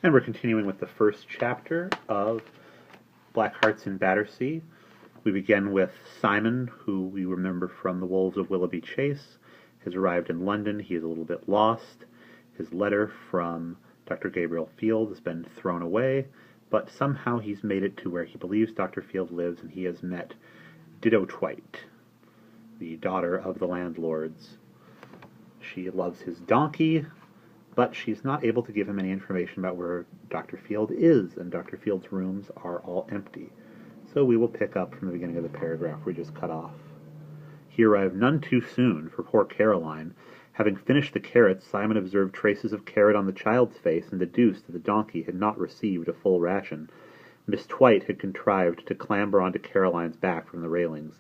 And we're continuing with the first chapter of Black Hearts in Battersea. We begin with Simon, who we remember from The Wolves of Willoughby Chase, has arrived in London. He is a little bit lost. His letter from Dr. Gabriel Field has been thrown away, but somehow he's made it to where he believes Dr. Field lives, and he has met Ditto Twite, the daughter of the landlords. She loves his donkey, but she's not able to give him any information about where Dr. Field is, and Dr. Field's rooms are all empty. So we will pick up from the beginning of the paragraph we just cut off. He arrived none too soon for poor Caroline. Having finished the carrots, Simon observed traces of carrot on the child's face and deduced that the donkey had not received a full ration. Miss Twite had contrived to clamber onto Caroline's back from the railings.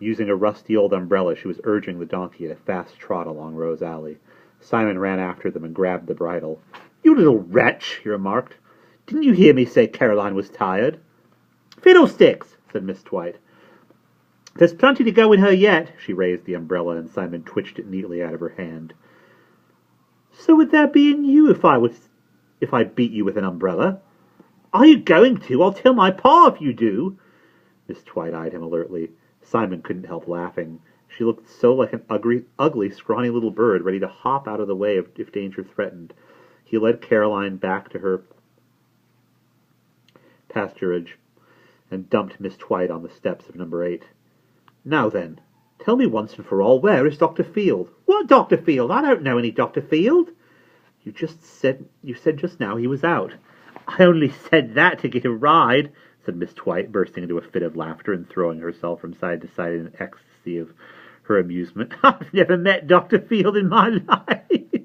Using a rusty old umbrella, she was urging the donkey at a fast trot along Rose Alley. Simon ran after them and grabbed the bridle. "You little wretch," he remarked. "Didn't you hear me say Caroline was tired?" "Fiddlesticks," said Miss Twite. "There's plenty to go in her yet." She raised the umbrella, and Simon twitched it neatly out of her hand. "So would that be in you if I beat you with an umbrella?" "Are you going to? I'll tell my pa if you do." Miss Twite eyed him alertly. Simon couldn't help laughing. She looked so like an ugly, scrawny little bird ready to hop out of the way if danger threatened. He led Caroline back to her pasturage and dumped Miss Twite on the steps of number 8. "Now then, tell me once and for all, where is Dr. Field?" "What Dr. Field? I don't know any Dr. Field." You said just now he was out." "I only said that to get a ride," said Miss Twite, bursting into a fit of laughter and throwing herself from side to side in an ecstasy of her amusement. "I've never met Dr. Field in my life."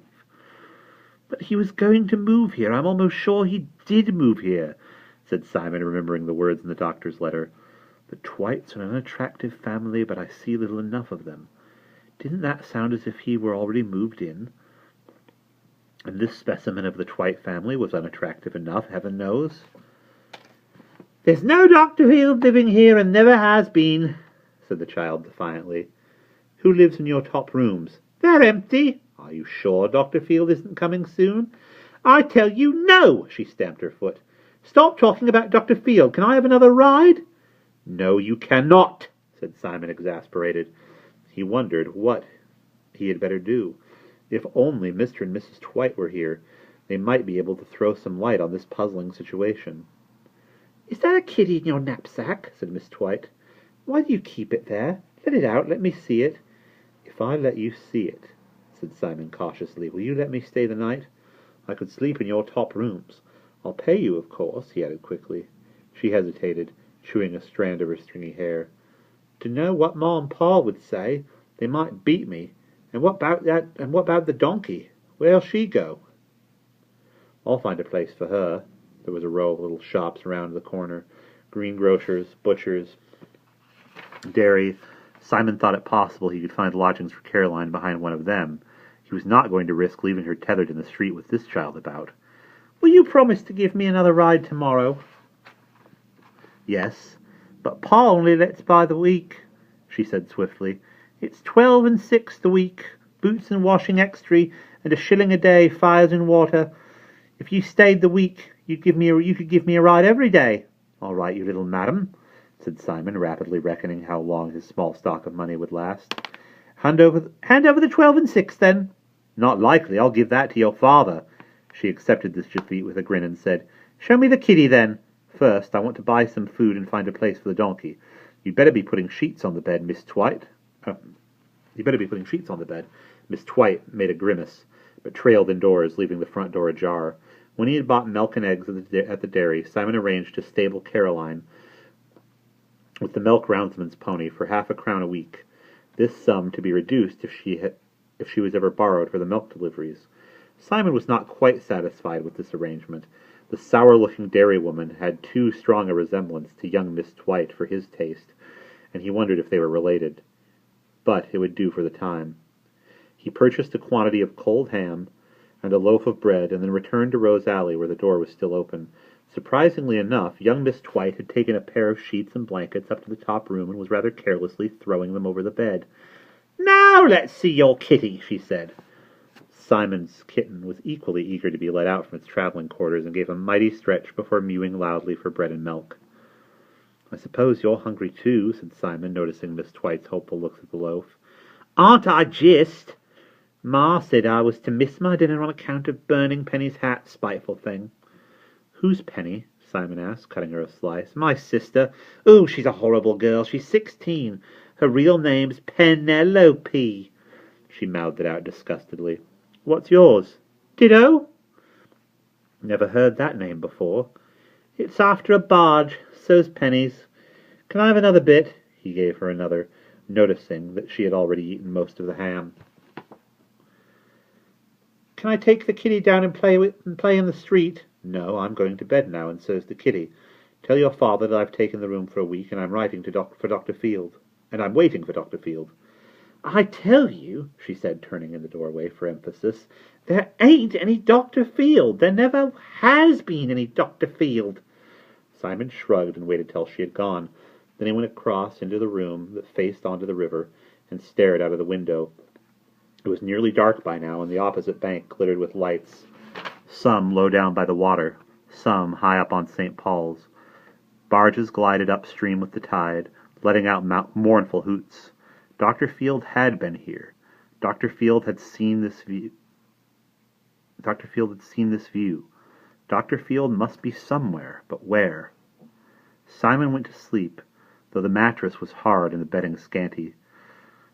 "But he was going to move here. I'm almost sure he did move here," said Simon, remembering the words in the doctor's letter. "The Twites are an unattractive family, but I see little enough of them." Didn't that sound as if he were already moved in? And this specimen of the Twite family was unattractive enough, heaven knows. "There's no Dr. Field living here, and never has been," said the child defiantly. "Who lives in your top rooms?" "They're empty." "Are you sure Dr. Field isn't coming soon?" "I tell you no!" She stamped her foot. "Stop talking about Dr. Field. Can I have another ride?" "No, you cannot," said Simon, exasperated. He wondered what he had better do. If only Mr. and Mrs. Twite were here, they might be able to throw some light on this puzzling situation. "Is that a kitty in your knapsack?" said Miss Twite. "Why do you keep it there? Let it out. Let me see it." "If I let you see it," said Simon cautiously, "will you let me stay the night? I could sleep in your top rooms. I'll pay you, of course," he added quickly. She hesitated, chewing a strand of her stringy hair. "To know what Ma and Pa would say. They might beat me. And what about the donkey? Where'll she go?" "I'll find a place for her." There was a row of little shops around the corner. Greengrocers, butchers, dairy. Simon thought it possible he could find lodgings for Caroline behind one of them. He was not going to risk leaving her tethered in the street with this child about. "Will you promise to give me another ride tomorrow?" "Yes, but Pa only lets by the week," she said swiftly. "It's 12 and 6 the week, boots and washing extra, and £1 a day, fires and water. If you stayed the week, you could give me a ride every day." "All right, you little madam," said Simon, rapidly reckoning how long his small stock of money would last. Hand over the 12 and 6, then." "Not likely. I'll give that to your father." She accepted this defeat with a grin and said, "Show me the kitty, then. First, I want to buy some food and find a place for the donkey. You'd better be putting sheets on the bed, Miss Twite." Miss Twite made a grimace, but trailed indoors, leaving the front door ajar. When he had bought milk and eggs at the dairy, Simon arranged to stable Caroline with the milk roundsman's pony for £0.50 a week, this sum to be reduced if she was ever borrowed for the milk deliveries. Simon was not quite satisfied with this arrangement. The sour-looking dairywoman had too strong a resemblance to young Miss Twite for his taste, and he wondered if they were related. But it would do for the time. He purchased a quantity of cold ham and a loaf of bread, and then returned to Rose Alley, where the door was still open. Surprisingly enough, young Miss Twite had taken a pair of sheets and blankets up to the top room and was rather carelessly throwing them over the bed. "Now let's see your kitty," she said. Simon's kitten was equally eager to be let out from its traveling quarters and gave a mighty stretch before mewing loudly for bread and milk. "I suppose you're hungry too," said Simon, noticing Miss Twite's hopeful looks at the loaf. "Aren't I just? Ma said I was to miss my dinner on account of burning Penny's hat, spiteful thing." "Who's Penny?" Simon asked, cutting her a slice. "My sister. Oh, she's a horrible girl. She's 16. Her real name's Penelope." She mouthed it out disgustedly. "What's yours?" "Ditto." "Never heard that name before." "It's after a barge. So's Penny's. Can I have another bit?" He gave her another, noticing that she had already eaten most of the ham. "Can I take the kitty down and play in the street?" "No, I'm going to bed now, and so's the kitty. Tell your father that I've taken the room for a week, and I'm writing for Dr. Field. And I'm waiting for Dr. Field." "I tell you," she said, turning in the doorway for emphasis, "there ain't any Dr. Field. There never has been any Dr. Field." Simon shrugged and waited till she had gone. Then he went across into the room that faced onto the river and stared out of the window. It was nearly dark by now, and the opposite bank glittered with lights, some low down by the water, some high up on St. Paul's. Barges glided upstream with the tide, letting out mournful hoots. Dr. Field had been here. Dr. Field had seen this view. Dr. Field must be somewhere, but where? Simon went to sleep, though the mattress was hard and the bedding scanty.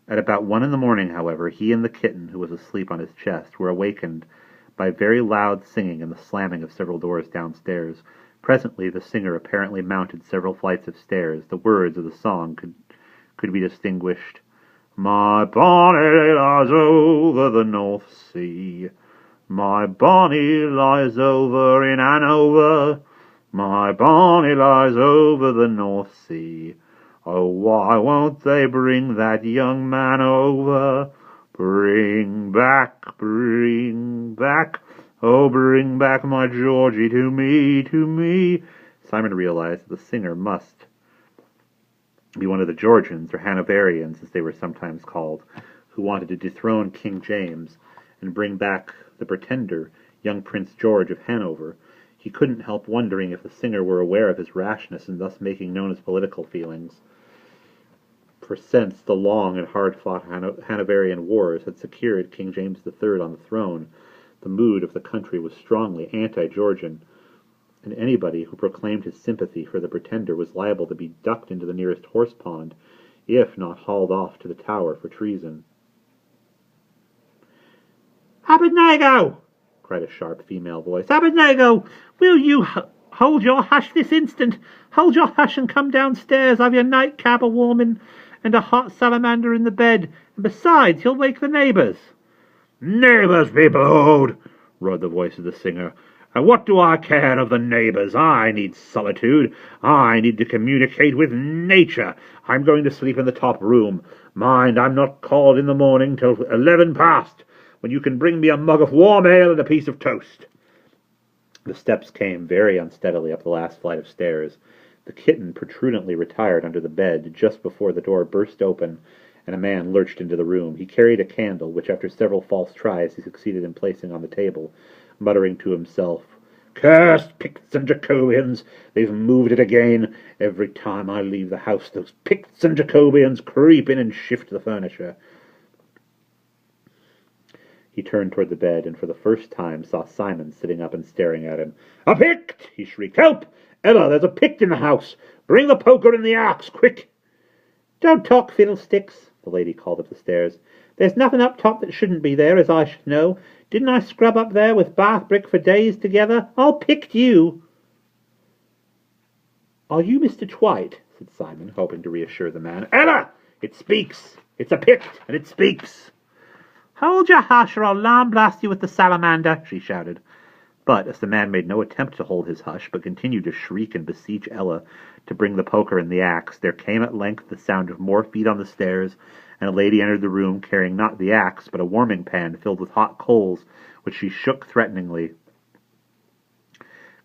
At about 1 a.m, however, he and the kitten, who was asleep on his chest, were awakened by very loud singing and the slamming of several doors downstairs. Presently the singer apparently mounted several flights of stairs. The words of the song could be distinguished. "My bonnie lies over the North Sea. My bonnie lies over in Hanover. My bonnie lies over the North Sea. Oh, why won't they bring that young man over? Bring back, oh, bring back my Georgie to me, to me." Simon realized that the singer must be one of the Georgians, or Hanoverians, as they were sometimes called, who wanted to dethrone King James and bring back the pretender, young Prince George of Hanover. He couldn't help wondering if the singer were aware of his rashness and thus making known his political feelings. For since the long and hard-fought Hanoverian wars had secured King James III on the throne, the mood of the country was strongly anti-Georgian, and anybody who proclaimed his sympathy for the pretender was liable to be ducked into the nearest horse-pond, if not hauled off to the Tower for treason. "Abednego!" cried a sharp female voice. "Abednego! Will you hold your hush this instant? Hold your hush and come downstairs. I've your nightcap a warming and a hot salamander in the bed, and besides, you'll wake the neighbours." "Neighbours be blowed!" roared the voice of the singer. "And what do I care of the neighbours? I need solitude. I need to communicate with nature. I'm going to sleep in the top room. Mind, I'm not called in the morning till 11 past, when you can bring me a mug of warm ale and a piece of toast." The steps came very unsteadily up the last flight of stairs. The kitten protrudently retired under the bed just before the door burst open, and a man lurched into the room. He carried a candle, which after several false tries he succeeded in placing on the table, muttering to himself, "Cursed Picts and Jacobians! They've moved it again. Every time I leave the house, those Picts and Jacobians creep in and shift the furniture." He turned toward the bed, and for the first time saw Simon sitting up and staring at him. "A Pict!" he shrieked. "Help! Ella, there's a Pict in the house! Bring the poker and the axe, quick!" "Don't talk, fiddlesticks," the lady called up the stairs. "There's nothing up top that shouldn't be there, as I should know. Didn't I scrub up there with bath brick for days together? I'll pict you." "Are you Mr. Twite?" said Simon, hoping to reassure the man. "Ella! It speaks! It's a Pict, and it speaks!" "Hold your hush, or I'll lamb-blast you with the salamander," she shouted. But as the man made no attempt to hold his hush, but continued to shriek and beseech Ella to bring the poker and the axe, there came at length the sound of more feet on the stairs, and a lady entered the room carrying not the axe, but a warming pan filled with hot coals, which she shook threateningly.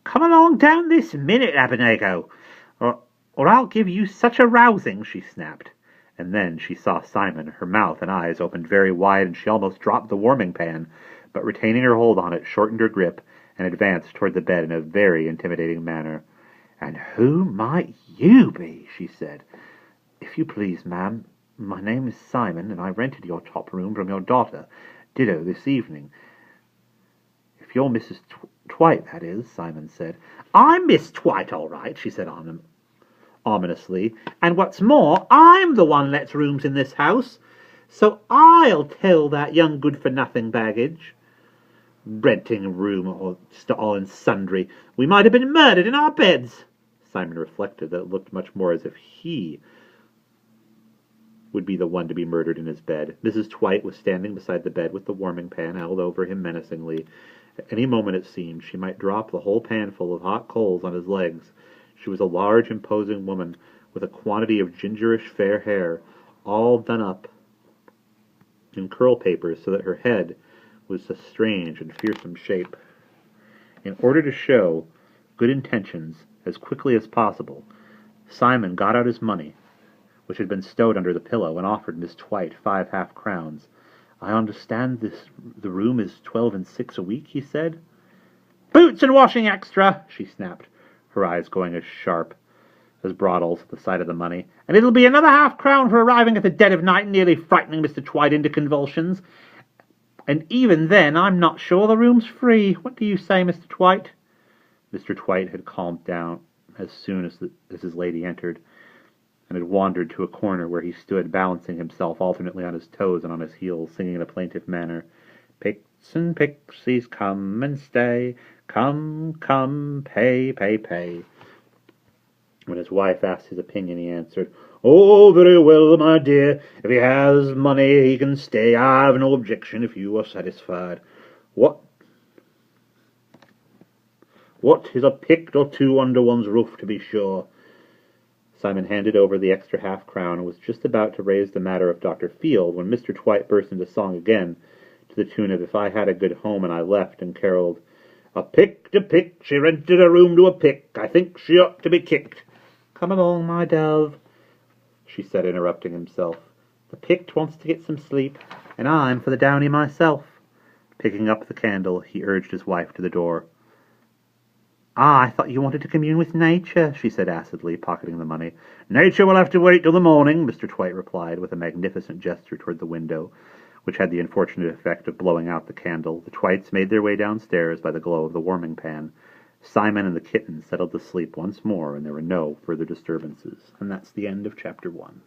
"Come along down this minute, Abednego, or I'll give you such a rousing," she snapped. And then she saw Simon. Her mouth and eyes opened very wide, and she almost dropped the warming pan. but retaining her hold on it, shortened her grip and advanced toward the bed in a very intimidating manner. "And who might you be?" she said. "If you please, ma'am, my name is Simon, and I rented your top room from your daughter, ditto, this evening. If you're Mrs. Twite, that is," Simon said. "I'm Miss Twite, all right," she said ominously. "And what's more, I'm the one lets rooms in this house, so I'll tell that young good-for-nothing baggage. Renting a room all and sundry. We might have been murdered in our beds." Simon reflected that it looked much more as if he would be the one to be murdered in his bed. Mrs. Twite was standing beside the bed with the warming pan held over him menacingly. At any moment, it seemed, she might drop the whole panful of hot coals on his legs. She was a large, imposing woman, with a quantity of gingerish fair hair, all done up in curl papers so that her head was a strange and fearsome shape. In order to show good intentions as quickly as possible, Simon got out his money, which had been stowed under the pillow, and offered Miss Twite 5 half-crowns. "I understand the room is 12 and 6 a week," he said. "Boots and washing extra," she snapped, her eyes going as sharp as Broddles at the sight of the money. "And it'll be another half-crown for arriving at the dead of night and nearly frightening Mr. Twite into convulsions. And even then, I'm not sure the room's free. What do you say, Mr. Twite?" Mr. Twite had calmed down as soon as his lady entered, and had wandered to a corner where he stood, balancing himself alternately on his toes and on his heels, singing in a plaintive manner, "Picks and pixies, come and stay, come, come, pay, pay, pay." When his wife asked his opinion, he answered, "Oh, very well, my dear. If he has money, he can stay. I've no objection if you are satisfied. What is a pict or two under one's roof, to be sure?" Simon handed over the extra half-crown and was just about to raise the matter of Dr. Field when Mr. Twite burst into song again, to the tune of "If I Had a Good Home and I Left," and caroled, a pict, she rented a room to a pick. I think she ought to be kicked." "Come along, my dove," she said, interrupting himself. "The pict wants to get some sleep, and I'm for the downy myself." Picking up the candle, he urged his wife to the door. "I thought you wanted to commune with nature," she said acidly, pocketing the money. "Nature will have to wait till the morning," Mr. Twite replied, with a magnificent gesture toward the window, which had the unfortunate effect of blowing out the candle. The Twites made their way downstairs by the glow of the warming pan. Simon and the kitten settled to sleep once more, and there were no further disturbances. And that's the end of Chapter 1.